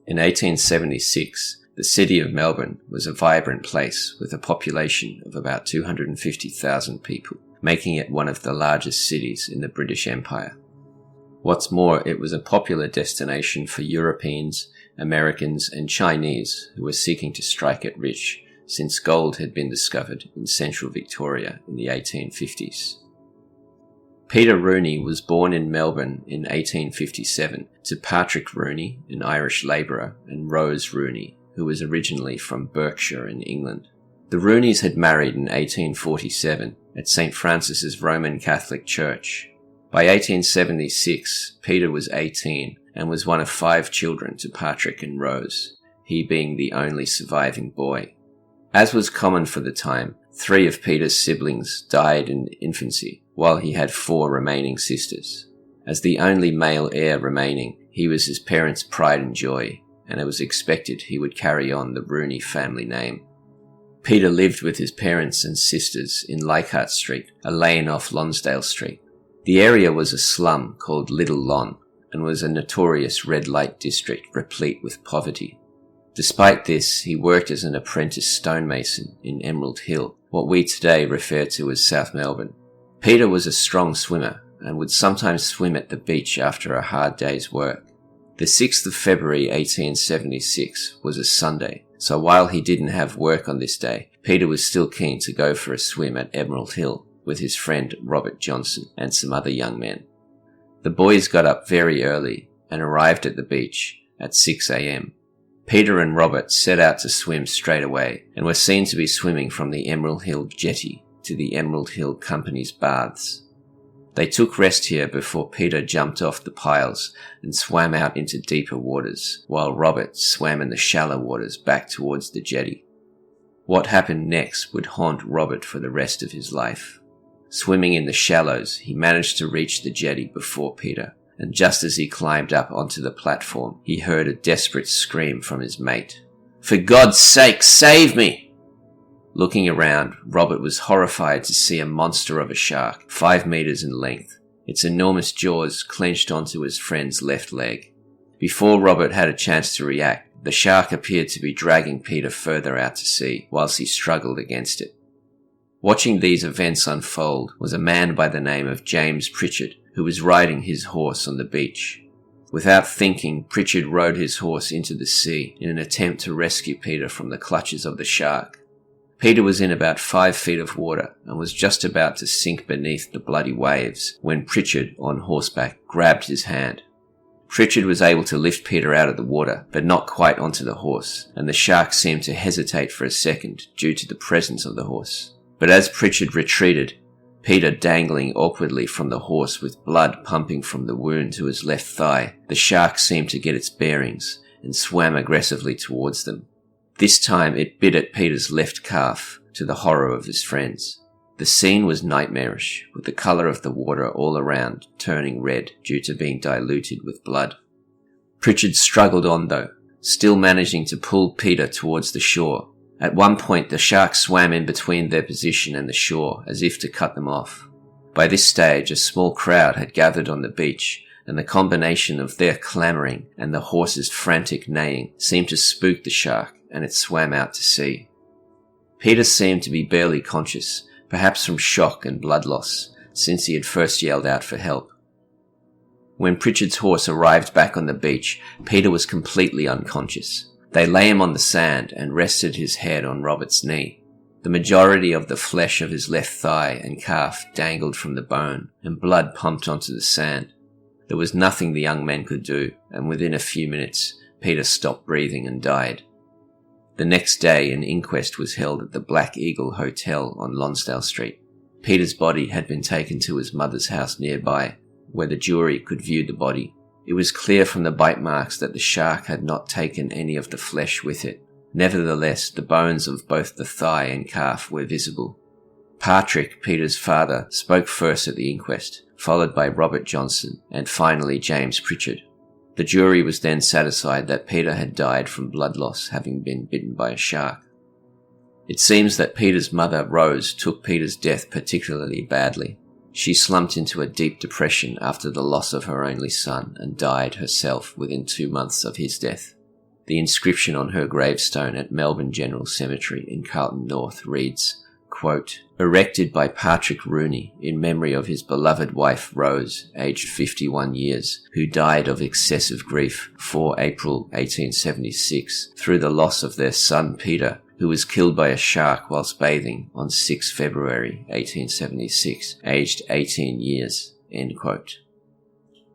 In 1876, the city of Melbourne was a vibrant place with a population of about 250,000 people, making it one of the largest cities in the British Empire. What's more, it was a popular destination for Europeans, Americans and Chinese who were seeking to strike it rich, since gold had been discovered in central Victoria in the 1850s. Peter Rooney was born in Melbourne in 1857 to Patrick Rooney, an Irish labourer, and Rose Rooney, who was originally from Berkshire in England. The Rooneys had married in 1847 at St. Francis's Roman Catholic Church. By 1876, Peter was 18 and was one of 5 children to Patrick and Rose, he being the only surviving boy. As was common for the time, 3 of Peter's siblings died in infancy, while he had 4 remaining sisters. As the only male heir remaining, he was his parents' pride and joy, and it was expected he would carry on the Rooney family name. Peter lived with his parents and sisters in Leichhardt Street, a lane off Lonsdale Street. The area was a slum called Little Lon, and was a notorious red light district replete with poverty. Despite this, he worked as an apprentice stonemason in Emerald Hill, what we today refer to as South Melbourne. Peter was a strong swimmer and would sometimes swim at the beach after a hard day's work. The 6th of February 1876 was a Sunday, so while he didn't have work on this day, Peter was still keen to go for a swim at Emerald Hill with his friend Robert Johnson and some other young men. The boys got up very early and arrived at the beach at 6 a.m. Peter and Robert set out to swim straight away and were seen to be swimming from the Emerald Hill jetty to the Emerald Hill Company's baths. They took rest here before Peter jumped off the piles and swam out into deeper waters, while Robert swam in the shallow waters back towards the jetty. What happened next would haunt Robert for the rest of his life. Swimming in the shallows, he managed to reach the jetty before Peter, and just as he climbed up onto the platform, he heard a desperate scream from his mate. "For God's sake, save me!" Looking around, Robert was horrified to see a monster of a shark, 5 meters in length, its enormous jaws clenched onto his friend's left leg. Before Robert had a chance to react, the shark appeared to be dragging Peter further out to sea whilst he struggled against it. Watching these events unfold was a man by the name of James Pritchard, who was riding his horse on the beach. Without thinking, Pritchard rode his horse into the sea in an attempt to rescue Peter from the clutches of the shark. Peter was in about 5 feet of water and was just about to sink beneath the bloody waves when Pritchard, on horseback, grabbed his hand. Pritchard was able to lift Peter out of the water, but not quite onto the horse, and the shark seemed to hesitate for a second due to the presence of the horse. But as Pritchard retreated, Peter dangling awkwardly from the horse with blood pumping from the wound to his left thigh, the shark seemed to get its bearings and swam aggressively towards them. This time it bit at Peter's left calf, to the horror of his friends. The scene was nightmarish, with the colour of the water all around turning red due to being diluted with blood. Pritchard struggled on though, still managing to pull Peter towards the shore. At one point the shark swam in between their position and the shore as if to cut them off. By this stage a small crowd had gathered on the beach, and the combination of their clamouring and the horse's frantic neighing seemed to spook the shark, and it swam out to sea. Peter seemed to be barely conscious, perhaps from shock and blood loss, since he had first yelled out for help. When Pritchard's horse arrived back on the beach, Peter was completely unconscious. They lay him on the sand and rested his head on Robert's knee. The majority of the flesh of his left thigh and calf dangled from the bone, and blood pumped onto the sand. There was nothing the young men could do, and within a few minutes, Peter stopped breathing and died. The next day, an inquest was held at the Black Eagle Hotel on Lonsdale Street. Peter's body had been taken to his mother's house nearby, where the jury could view the body. It was clear from the bite marks that the shark had not taken any of the flesh with it. Nevertheless, the bones of both the thigh and calf were visible. Patrick, Peter's father, spoke first at the inquest, followed by Robert Johnson, and finally James Pritchard. The jury was then satisfied that Peter had died from blood loss, having been bitten by a shark. It seems that Peter's mother, Rose, took Peter's death particularly badly. She slumped into a deep depression after the loss of her only son and died herself within 2 months of his death. The inscription on her gravestone at Melbourne General Cemetery in Carlton North reads, quote, "Erected by Patrick Rooney in memory of his beloved wife Rose, aged 51 years, who died of excessive grief 4 April 1876 through the loss of their son Peter, who was killed by a shark whilst bathing on 6 February 1876, aged 18 years." End quote.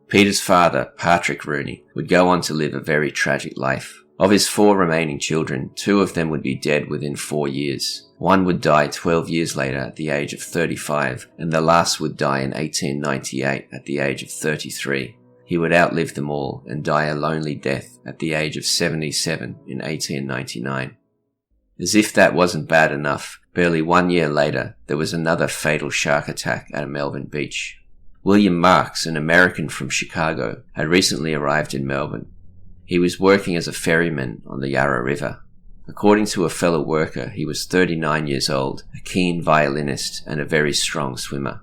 Peter's father, Patrick Rooney, would go on to live a very tragic life. Of his 4 remaining children, 2 of them would be dead within 4 years. One would die 12 years later at the age of 35, and the last would die in 1898 at the age of 33. He would outlive them all and die a lonely death at the age of 77 in 1899. As if that wasn't bad enough, barely 1 year later, there was another fatal shark attack at a Melbourne beach. William Marks, an American from Chicago, had recently arrived in Melbourne. He was working as a ferryman on the Yarra River. According to a fellow worker, he was 39 years old, a keen violinist and a very strong swimmer.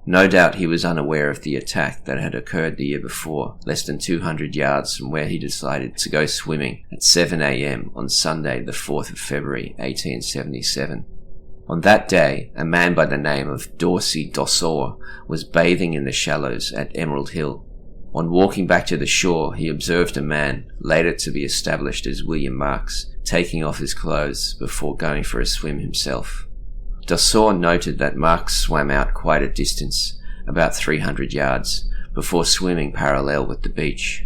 No doubt he was unaware of the attack that had occurred the year before, less than 200 yards from where he decided to go swimming at 7 a.m. on Sunday the 4th of February 1877. On that day, a man by the name of Dorsey Dossor was bathing in the shallows at Emerald Hill. On walking back to the shore, he observed a man, later to be established as William Marks, taking off his clothes before going for a swim himself. Dossor noted that Marks swam out quite a distance, about 300 yards, before swimming parallel with the beach.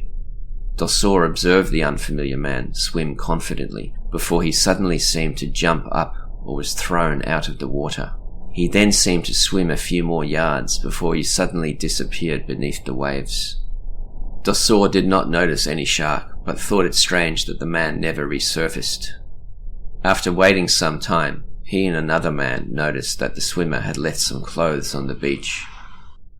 Dossor observed the unfamiliar man swim confidently before he suddenly seemed to jump up or was thrown out of the water. He then seemed to swim a few more yards before he suddenly disappeared beneath the waves. Dossor did not notice any shark, but thought it strange that the man never resurfaced. After waiting some time, he and another man noticed that the swimmer had left some clothes on the beach.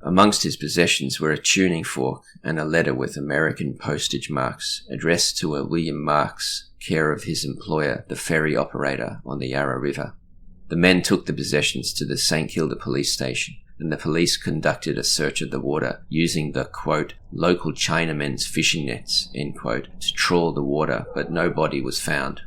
Amongst his possessions were a tuning fork and a letter with American postage marks addressed to a William Marks, care of his employer, the ferry operator on the Yarra River. The men took the possessions to the St Kilda police station, and the police conducted a search of the water using the, quote, "local Chinamen's fishing nets," end quote, to trawl the water, but no body was found.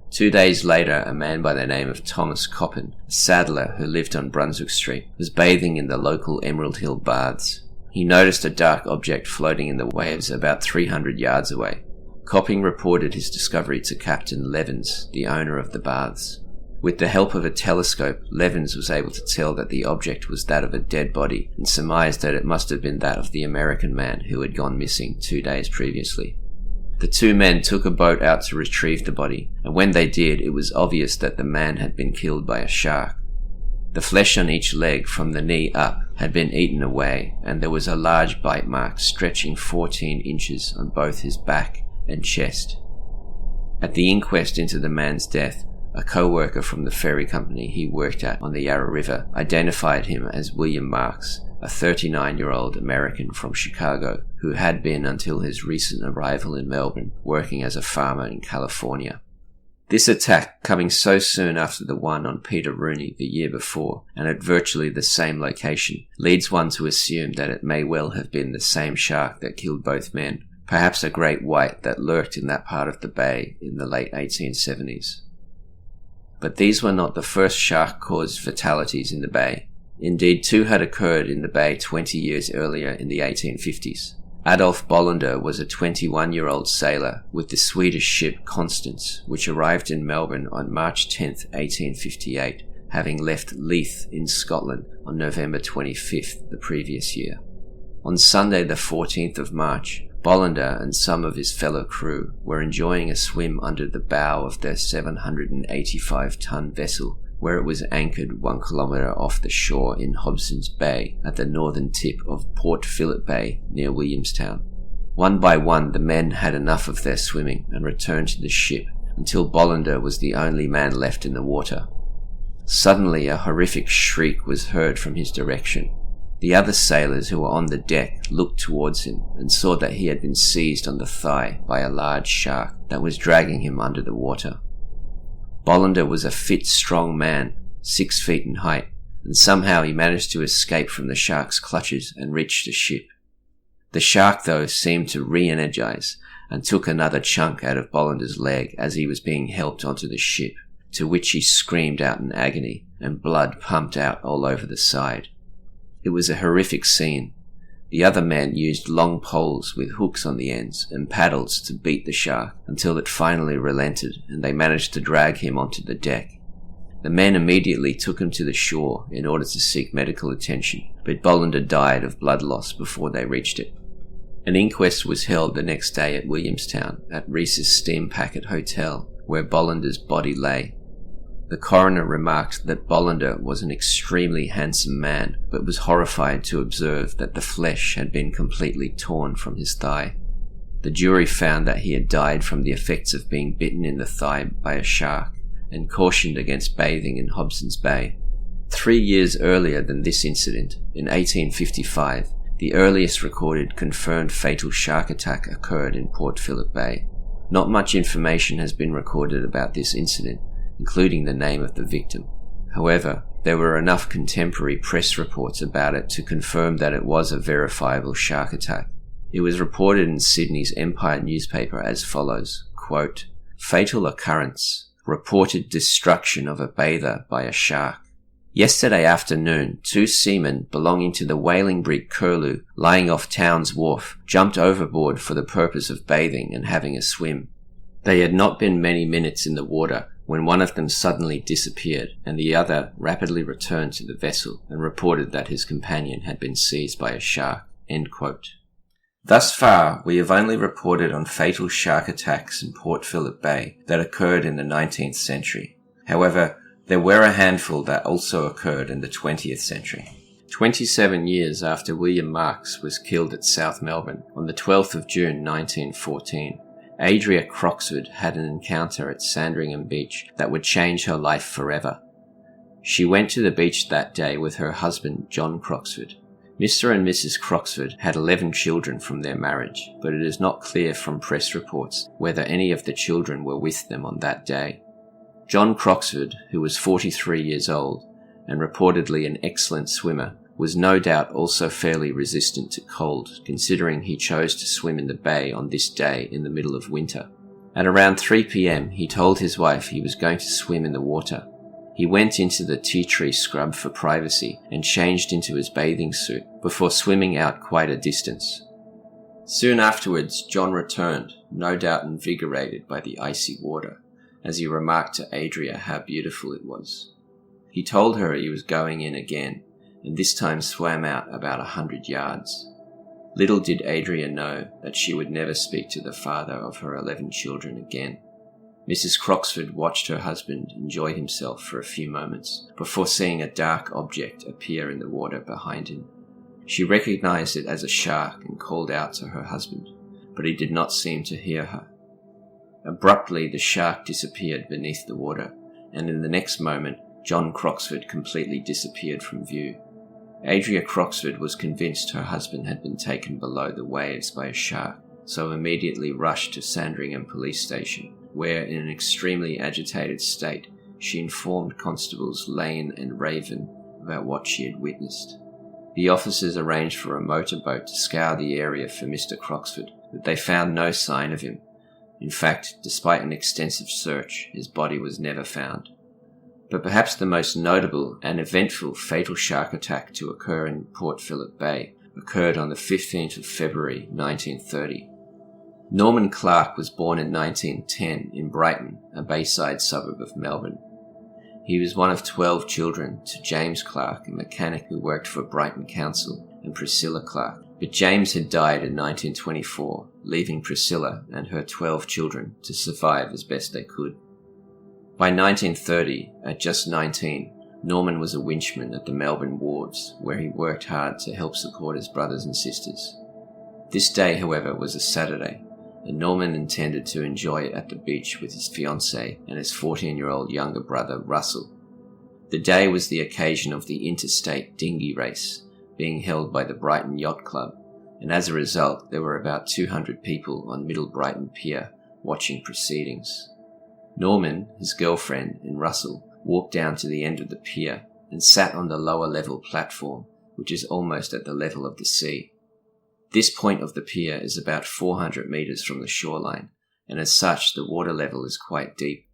2 days later, a man by the name of Thomas Coppin, a saddler who lived on Brunswick Street, was bathing in the local Emerald Hill baths. He noticed a dark object floating in the waves about 300 yards away. Coppin reported his discovery to Captain Levins, the owner of the baths. With the help of a telescope, Levins was able to tell that the object was that of a dead body and surmised that it must have been that of the American man who had gone missing 2 days previously. The 2 men took a boat out to retrieve the body, and when they did, it was obvious that the man had been killed by a shark. The flesh on each leg from the knee up had been eaten away, and there was a large bite mark stretching 14 inches on both his back and chest. At the inquest into the man's death, a co-worker from the ferry company he worked at on the Yarra River identified him as William Marks, a 39-year-old American from Chicago who had been until his recent arrival in Melbourne working as a farmer in California. This attack, coming so soon after the one on Peter Rooney the year before and at virtually the same location, leads one to assume that it may well have been the same shark that killed both men, perhaps a great white that lurked in that part of the bay in the late 1870s. But these were not the first shark-caused fatalities in the bay. Indeed, 2 had occurred in the bay 20 years earlier in the 1850s. Adolf Bollander was a 21-year-old sailor with the Swedish ship Constance, which arrived in Melbourne on March 10, 1858, having left Leith in Scotland on November 25th the previous year. On Sunday the 14th of March, Bollander and some of his fellow crew were enjoying a swim under the bow of their 785-ton vessel, where it was anchored 1 kilometre off the shore in Hobson's Bay at the northern tip of Port Phillip Bay near Williamstown. One by one, the men had enough of their swimming and returned to the ship until Bollander was the only man left in the water. Suddenly, a horrific shriek was heard from his direction. The other sailors who were on the deck looked towards him and saw that he had been seized on the thigh by a large shark that was dragging him under the water. Bollander was a fit, strong man, 6 feet in height, and somehow he managed to escape from the shark's clutches and reach the ship. The shark, though, seemed to re-energize, and took another chunk out of Bollander's leg as he was being helped onto the ship, to which he screamed out in agony, and blood pumped out all over the side. It was a horrific scene. The other men used long poles with hooks on the ends and paddles to beat the shark until it finally relented and they managed to drag him onto the deck. The men immediately took him to the shore in order to seek medical attention, but Bollander died of blood loss before they reached it. An inquest was held the next day at Williamstown at Rees's Steam Packet Hotel, where Bollander's body lay. The coroner remarked that Bollander was an extremely handsome man, but was horrified to observe that the flesh had been completely torn from his thigh. The jury found that he had died from the effects of being bitten in the thigh by a shark, and cautioned against bathing in Hobson's Bay. 3 years earlier than this incident, in 1855, the earliest recorded confirmed fatal shark attack occurred in Port Phillip Bay. Not much information has been recorded about this incident, including the name of the victim. However, there were enough contemporary press reports about it to confirm that it was a verifiable shark attack. It was reported in Sydney's Empire newspaper as follows, quote, "Fatal occurrence. Reported destruction of a bather by a shark. Yesterday afternoon, 2 seamen belonging to the whaling brig Curlew, lying off Towns Wharf, jumped overboard for the purpose of bathing and having a swim. They had not been many minutes in the water when one of them suddenly disappeared and the other rapidly returned to the vessel and reported that his companion had been seized by a shark." End quote. Thus far, we have only reported on fatal shark attacks in Port Phillip Bay that occurred in the 19th century. However, there were a handful that also occurred in the 20th century. 27 years after William Marks was killed at South Melbourne, on the 12th of June 1914, Adria Croxford had an encounter at Sandringham Beach that would change her life forever. She went to the beach that day with her husband, John Croxford. Mr. and Mrs. Croxford had 11 children from their marriage, but it is not clear from press reports whether any of the children were with them on that day. John Croxford, who was 43 years old and reportedly an excellent swimmer, was no doubt also fairly resistant to cold, considering he chose to swim in the bay on this day in the middle of winter. At around 3 p.m, he told his wife he was going to swim in the water. He went into the tea tree scrub for privacy and changed into his bathing suit before swimming out quite a distance. Soon afterwards, John returned, no doubt invigorated by the icy water, as he remarked to Adria how beautiful it was. He told her he was going in again, and this time swam out about 100 yards. Little did Adria know that she would never speak to the father of her 11 children again. Mrs. Croxford watched her husband enjoy himself for a few moments before seeing a dark object appear in the water behind him. She recognized it as a shark and called out to her husband, but he did not seem to hear her. Abruptly, the shark disappeared beneath the water, and in the next moment, John Croxford completely disappeared from view. Adria Croxford was convinced her husband had been taken below the waves by a shark, so immediately rushed to Sandringham Police Station, where, in an extremely agitated state, she informed Constables Lane and Raven about what she had witnessed. The officers arranged for a motorboat to scour the area for Mr. Croxford, but they found no sign of him. In fact, despite an extensive search, his body was never found. But perhaps the most notable and eventful fatal shark attack to occur in Port Phillip Bay occurred on the 15th of February 1930. Norman Clark was born in 1910 in Brighton, a bayside suburb of Melbourne. He was one of 12 children to James Clark, a mechanic who worked for Brighton Council, and Priscilla Clark. But James had died in 1924, leaving Priscilla and her 12 children to survive as best they could. By 1930, at just 19, Norman was a winchman at the Melbourne wharves, where he worked hard to help support his brothers and sisters. This day, however, was a Saturday, and Norman intended to enjoy it at the beach with his fiance and his 14-year-old younger brother, Russell. The day was the occasion of the interstate dinghy race, being held by the Brighton Yacht Club, and as a result, there were about 200 people on Middle Brighton Pier watching proceedings. Norman, his girlfriend, and Russell walked down to the end of the pier and sat on the lower level platform, which is almost at the level of the sea. This point of the pier is about 400 metres from the shoreline, and as such the water level is quite deep.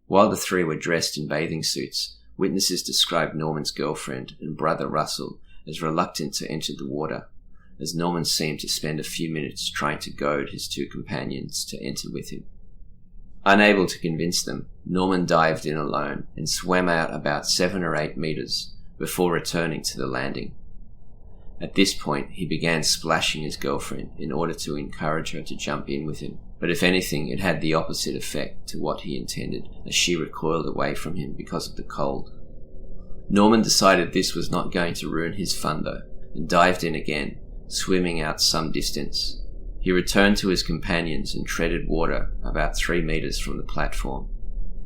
While the three were dressed in bathing suits, witnesses described Norman's girlfriend and brother Russell as reluctant to enter the water, as Norman seemed to spend a few minutes trying to goad his two companions to enter with him. Unable to convince them, Norman dived in alone and swam out about 7 or 8 metres before returning to the landing. At this point, he began splashing his girlfriend in order to encourage her to jump in with him, but if anything, it had the opposite effect to what he intended, as she recoiled away from him because of the cold. Norman decided this was not going to ruin his fun though, and dived in again, swimming out some distance. He returned to his companions and treaded water about 3 metres from the platform.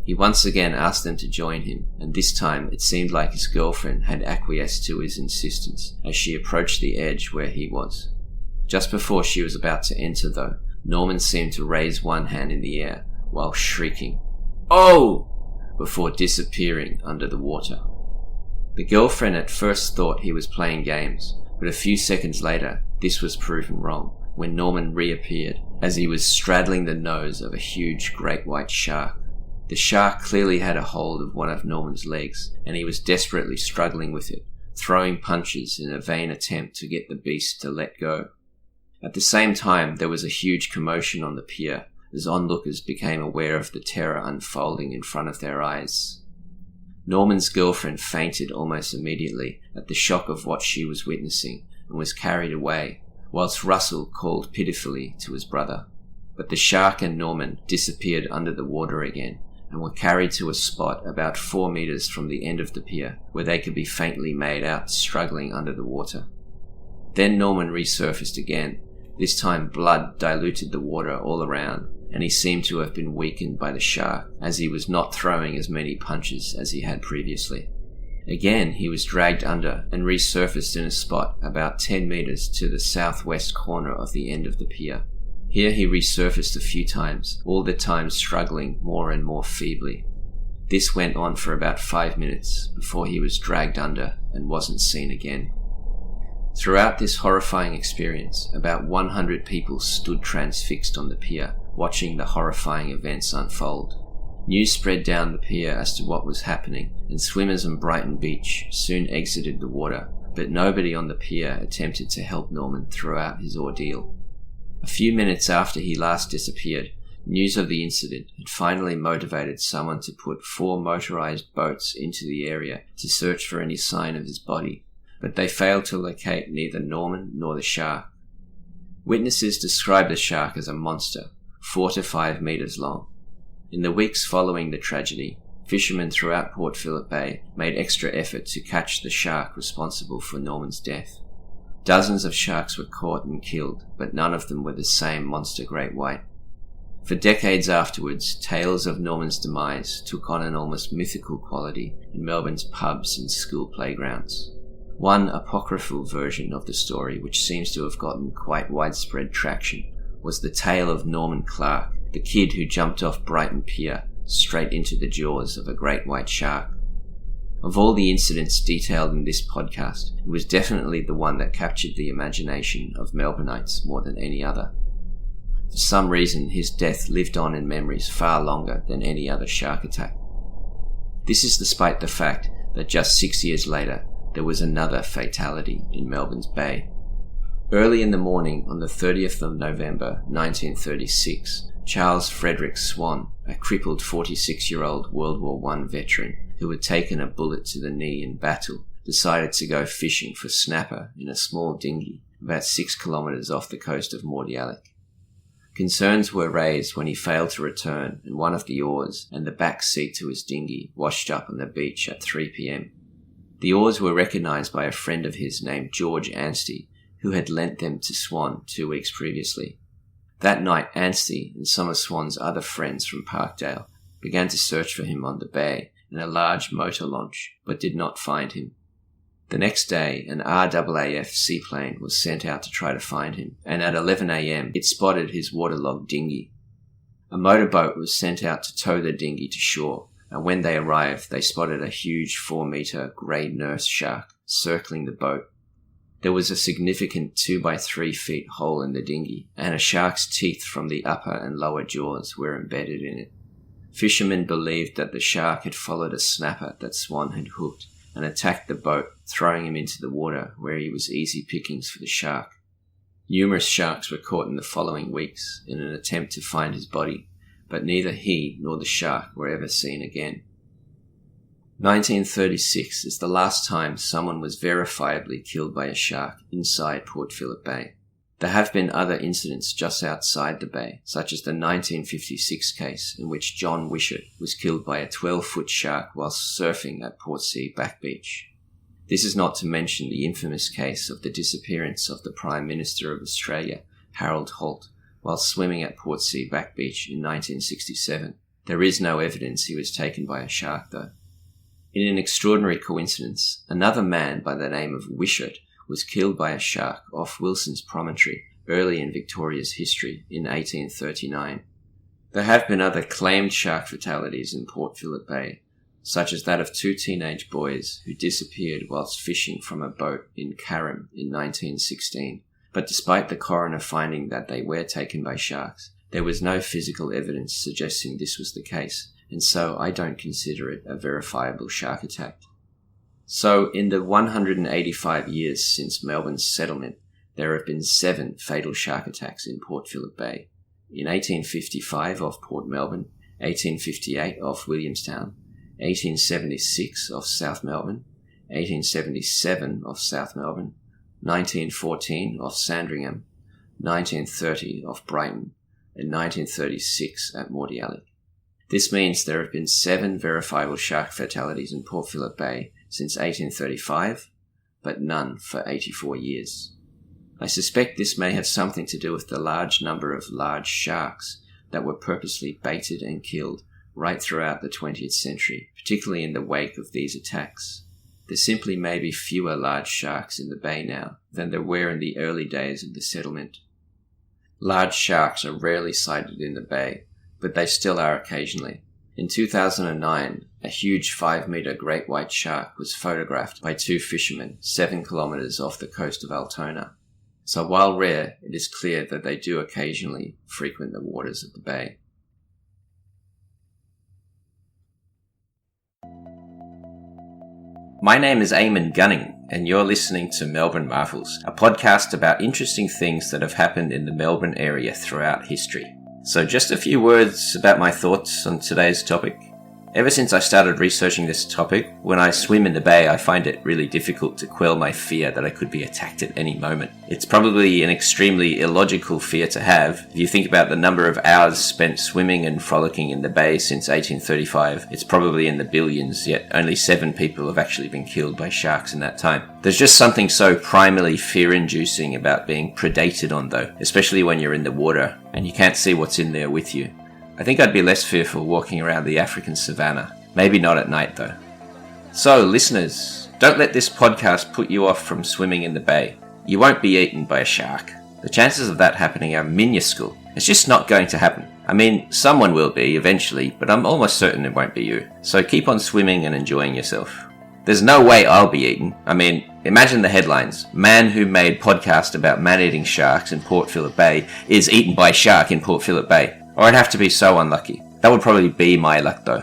He once again asked them to join him, and this time it seemed like his girlfriend had acquiesced to his insistence as she approached the edge where he was. Just before she was about to enter though, Norman seemed to raise one hand in the air while shrieking, "Oh!" before disappearing under the water. The girlfriend at first thought he was playing games, but a few seconds later this was proven wrong when Norman reappeared as he was straddling the nose of a huge great white shark. The shark clearly had a hold of one of Norman's legs, and he was desperately struggling with it, throwing punches in a vain attempt to get the beast to let go. At the same time, there was a huge commotion on the pier as onlookers became aware of the terror unfolding in front of their eyes. Norman's girlfriend fainted almost immediately at the shock of what she was witnessing and was carried away, whilst Russell called pitifully to his brother. But the shark and Norman disappeared under the water again and were carried to a spot about 4 metres from the end of the pier where they could be faintly made out struggling under the water. Then Norman resurfaced again. This time blood diluted the water all around, and he seemed to have been weakened by the shark as he was not throwing as many punches as he had previously. Again he was dragged under and resurfaced in a spot about 10 metres to the southwest corner of the end of the pier. Here he resurfaced a few times, all the time struggling more and more feebly. This went on for about 5 minutes before he was dragged under and wasn't seen again. Throughout this horrifying experience, about 100 people stood transfixed on the pier, watching the horrifying events unfold. News spread down the pier as to what was happening, and swimmers on Brighton Beach soon exited the water, but nobody on the pier attempted to help Norman throughout his ordeal. A few minutes after he last disappeared, news of the incident had finally motivated someone to put 4 motorised boats into the area to search for any sign of his body, but they failed to locate neither Norman nor the shark. Witnesses described the shark as a monster, 4 to 5 metres long. In the weeks following the tragedy, fishermen throughout Port Phillip Bay made extra effort to catch the shark responsible for Norman's death. Dozens of sharks were caught and killed, but none of them were the same monster great white. For decades afterwards, tales of Norman's demise took on an almost mythical quality in Melbourne's pubs and school playgrounds. One apocryphal version of the story, which seems to have gotten quite widespread traction, was the tale of Norman Clark, the kid who jumped off Brighton Pier straight into the jaws of a great white shark. Of all the incidents detailed in this podcast, it was definitely the one that captured the imagination of Melbourneites more than any other. For some reason, his death lived on in memories far longer than any other shark attack. This is despite the fact that just 6 years later, there was another fatality in Melbourne's Bay. Early in the morning on the 30th of November 1936, Charles Frederick Swan, a crippled 46-year-old World War I veteran who had taken a bullet to the knee in battle, decided to go fishing for snapper in a small dinghy about 6 kilometres off the coast of Mordialloc. Concerns were raised when he failed to return and one of the oars and the back seat to his dinghy washed up on the beach at 3 p.m. The oars were recognised by a friend of his named George Anstey, who had lent them to Swan 2 weeks previously. That night, Anstey and some of Swan's other friends from Parkdale began to search for him on the bay in a large motor launch, but did not find him. The next day, an RAAF seaplane was sent out to try to find him, and at 11 a.m. it spotted his waterlogged dinghy. A motorboat was sent out to tow the dinghy to shore, and when they arrived, they spotted a huge 4-metre grey nurse shark circling the boat. There was a significant 2 by 3 feet hole in the dinghy, and a shark's teeth from the upper and lower jaws were embedded in it. Fishermen believed that the shark had followed a snapper that Swan had hooked and attacked the boat, throwing him into the water where he was easy pickings for the shark. Numerous sharks were caught in the following weeks in an attempt to find his body, but neither he nor the shark were ever seen again. 1936 is the last time someone was verifiably killed by a shark inside Port Phillip Bay. There have been other incidents just outside the bay, such as the 1956 case in which John Wishart was killed by a 12-foot shark whilst surfing at Portsea Back Beach. This is not to mention the infamous case of the disappearance of the Prime Minister of Australia, Harold Holt, while swimming at Portsea Back Beach in 1967. There is no evidence he was taken by a shark, though. In an extraordinary coincidence, another man by the name of Wishart was killed by a shark off Wilson's Promontory early in Victoria's history in 1839. There have been other claimed shark fatalities in Port Phillip Bay, such as that of 2 teenage boys who disappeared whilst fishing from a boat in Carrum in 1916. But despite the coroner finding that they were taken by sharks, there was no physical evidence suggesting this was the case, and so I don't consider it a verifiable shark attack. So, in the 185 years since Melbourne's settlement, there have been 7 fatal shark attacks in Port Phillip Bay. In 1855 off Port Melbourne, 1858 off Williamstown, 1876 off South Melbourne, 1877 off South Melbourne, 1914 off Sandringham, 1930 off Brighton, and 1936 at Mordialloc. This means there have been 7 verifiable shark fatalities in Port Phillip Bay since 1835, but none for 84 years. I suspect this may have something to do with the large number of large sharks that were purposely baited and killed right throughout the 20th century, particularly in the wake of these attacks. There simply may be fewer large sharks in the bay now than there were in the early days of the settlement. Large sharks are rarely sighted in the bay, but they still are occasionally. In 2009, a huge 5-metre great white shark was photographed by 2 fishermen 7 kilometres off the coast of Altona. So while rare, it is clear that they do occasionally frequent the waters of the bay. My name is Eamon Gunning, and you're listening to Melbourne Marvels, a podcast about interesting things that have happened in the Melbourne area throughout history. So just a few words about my thoughts on today's topic. Ever since I started researching this topic, when I swim in the bay, I find it really difficult to quell my fear that I could be attacked at any moment. It's probably an extremely illogical fear to have. If you think about the number of hours spent swimming and frolicking in the bay since 1835, it's probably in the billions, yet only 7 people have actually been killed by sharks in that time. There's just something so primarily fear-inducing about being predated on, though, especially when you're in the water and you can't see what's in there with you. I think I'd be less fearful walking around the African savannah. Maybe not at night, though. So, listeners, don't let this podcast put you off from swimming in the bay. You won't be eaten by a shark. The chances of that happening are minuscule. It's just not going to happen. I mean, someone will be eventually, but I'm almost certain it won't be you. So keep on swimming and enjoying yourself. There's no way I'll be eaten. I mean, imagine the headlines. Man who made podcast about man-eating sharks in Port Phillip Bay is eaten by shark in Port Phillip Bay. Or I'd have to be so unlucky. That would probably be my luck, though.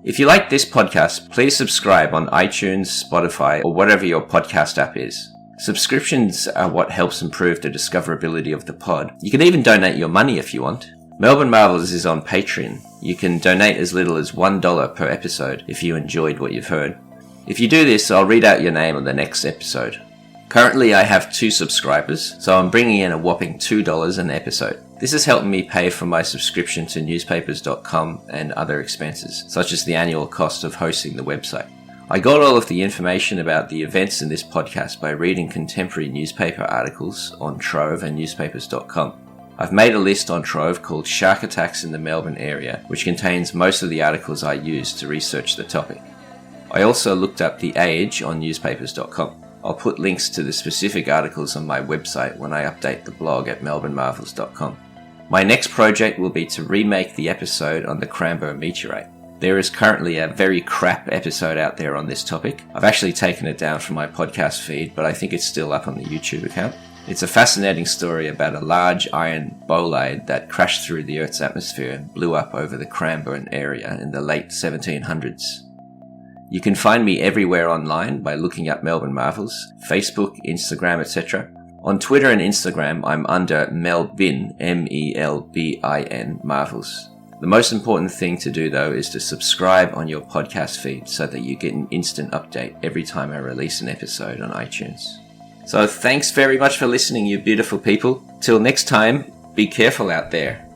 If you like this podcast, please subscribe on iTunes, Spotify, or whatever your podcast app is. Subscriptions are what helps improve the discoverability of the pod. You can even donate your money if you want. Melbourne Marvels is on Patreon. You can donate as little as $1 per episode if you enjoyed what you've heard. If you do this, I'll read out your name on the next episode. Currently, I have 2 subscribers, so I'm bringing in a whopping $2 an episode. This is helping me pay for my subscription to newspapers.com and other expenses, such as the annual cost of hosting the website. I got all of the information about the events in this podcast by reading contemporary newspaper articles on Trove and newspapers.com. I've made a list on Trove called Shark Attacks in the Melbourne Area, which contains most of the articles I used to research the topic. I also looked up The Age on newspapers.com. I'll put links to the specific articles on my website when I update the blog at melbournemarvels.com. My next project will be to remake the episode on the Cranbourne meteorite. There is currently a very crap episode out there on this topic. I've actually taken it down from my podcast feed, but I think it's still up on the YouTube account. It's a fascinating story about a large iron bolide that crashed through the Earth's atmosphere and blew up over the Cranbourne area in the late 1700s. You can find me everywhere online by looking up Melbourne Marvels, Facebook, Instagram, etc. On Twitter and Instagram, I'm under Melbin, Melbin Marvels. The most important thing to do, though, is to subscribe on your podcast feed so that you get an instant update every time I release an episode on iTunes. So thanks very much for listening, you beautiful people. Till next time, be careful out there.